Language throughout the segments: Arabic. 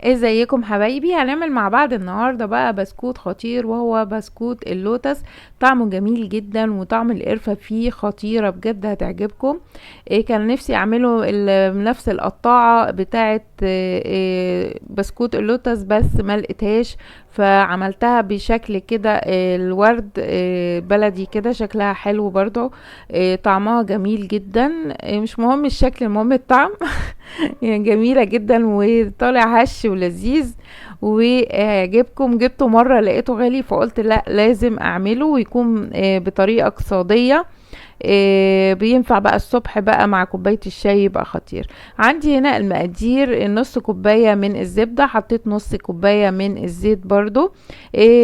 ازيكم حبايبي؟ هنعمل مع بعض النهارده بقى بسكوت خطير، وهو بسكوت اللوتس. طعمه جميل جدا وطعم القرفة فيه خطيرة بجد، هتعجبكم. كان نفسي اعمله نفس القطاعة بتاعه بسكوت اللوتس، بس ما لقيتهاش، فعملتها بشكل كده الورد بلدي كده، شكلها حلو برضو. طعمها جميل جدا. مش مهم الشكل، المهم الطعم. يعني جميلة جدا وطالع هش ولذيذ وهيعجبكم. جبته مرة لقيته غالي، فقلت لا، لازم اعمله ويكون بطريقة اقتصادية. بينفع بقى الصبح بقى مع كوباية الشاي، يبقى خطير. عندي هنا المقادير: نص كوباية من الزبدة، حطيت نص كوباية من الزيت برضو.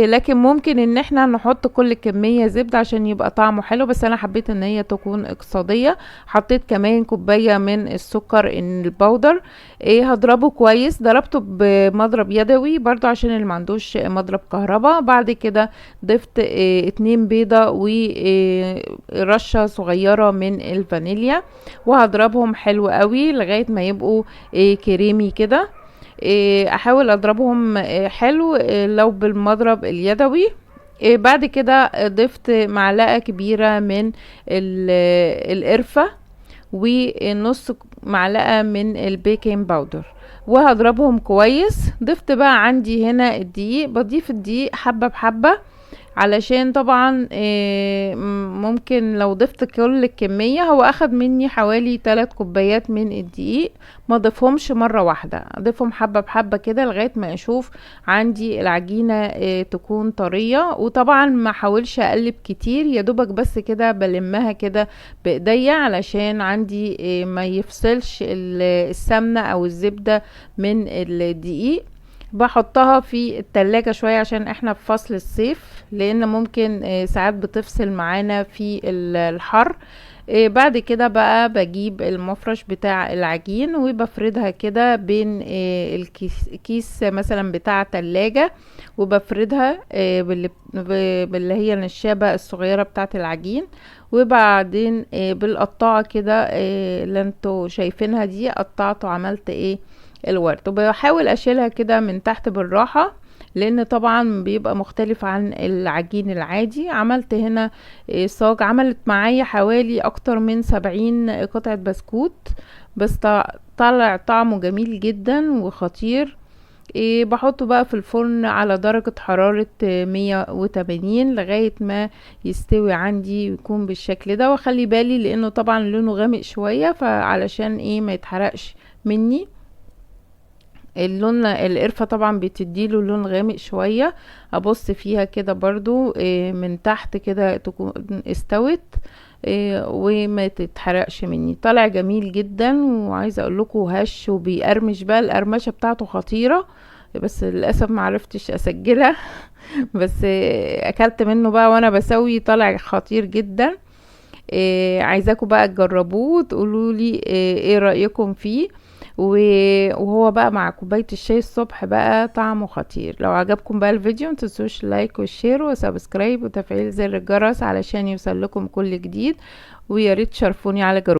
لكن ممكن ان احنا نحط كل كمية زبدة عشان يبقى طعمه حلو، بس انا حبيت ان هي تكون اقتصادية. حطيت كمان كوباية من السكر ان البودر. هضربه كويس، ضربته بمضرب يدوي برضو عشان اللي معندوش مضرب كهرباء. بعد كده ضفت 2 بيضة ورشة صغيرة من الفانيليا، وهضربهم حلو قوي لغاية ما يبقوا كريمي كده. احاول اضربهم حلو لو بالمضرب اليدوي. بعد كده ضفت معلقة كبيرة من القرفة، ونص معلقة من البيكنج باودر، وهضربهم كويس. ضفت بقى عندي هنا الدقيق، بضيف الدقيق حبة بحبة، علشان طبعا ممكن لو ضفت كل الكمية. هو اخد مني حوالي 3 كوبايات من الدقيق، ما ضفهمش مرة واحدة، اضيفهم حبة بحبة كده لغاية ما اشوف عندي العجينة تكون طرية. وطبعا ما حاولش اقلب كتير، يا دوبك بس كده بلمها كده بايديا، علشان عندي ما يفصلش السمنة او الزبدة من الدقيق. بحطها في التلاجة شوية عشان احنا في فصل الصيف، لان ممكن ساعات بتفصل معانا في الحر. بعد كده بقى بجيب المفرش بتاع العجين وبفردها كده بين الكيس مثلا بتاع تلاجة، وبفردها باللي هي النشابة الصغيرة بتاعة العجين. وبعدين بالقطاعة كده اللي انتوا شايفينها دي، قطعت وعملت الورد. وبحاول اشيلها كده من تحت بالراحة، لان طبعا بيبقى مختلف عن العجين العادي. عملت هنا صاج، عملت معايا حوالي اكتر من 70 قطعة بسكوت، بس طلع طعمه جميل جدا وخطير. بحطه بقى في الفرن على درجة حرارة 180 لغاية ما يستوي عندي ويكون بالشكل ده. واخلي بالي لانه طبعا لونه غامق شوية، فعلشان ما يتحرقش مني. اللون القرفة طبعا بتديله لون غامق شوية. ابص فيها كده برضو من تحت كده تكون استوت وما تتحرقش مني. طالع جميل جدا، وعايزه اقول لكم هش وبيقرمش بقى، القرمشه بتاعته خطيره، بس للاسف ما عرفتش اسجلها. بس اكلت منه بقى وانا بسوي، طالع خطير جدا. عايزاكم بقى تجربوه وتقولوا لي ايه رأيكم فيه. وهو بقى مع كوباية الشاي الصبح بقى طعمه خطير. لو عجبكم بقى الفيديو متنسوش لايك والشير وسبسكرايب وتفعيل زر الجرس علشان يوصل لكم كل جديد، وياريت تشاركوني على جروب.